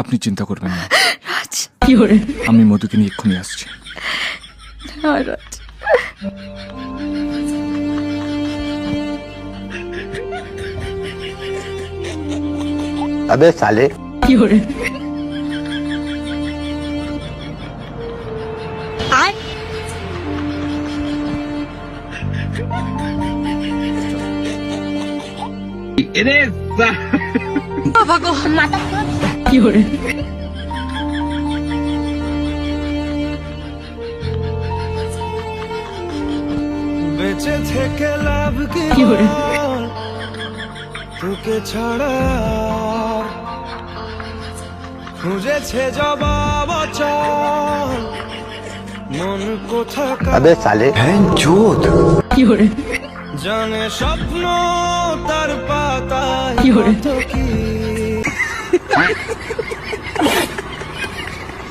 আপনি চিন্তা করবেন না, রাজ আমি মধুকে নিয়ে এক্ষুনি আসছি। না রাজ, अबे साले বাবা গো মাথা বেঁচে থেকে লাভ কি তোকে ছাড়া খুঁজেছে জবাব অচল মন কোথাকার अबे साले चोद জানে স্বপ্ন তার পাতায় কত কি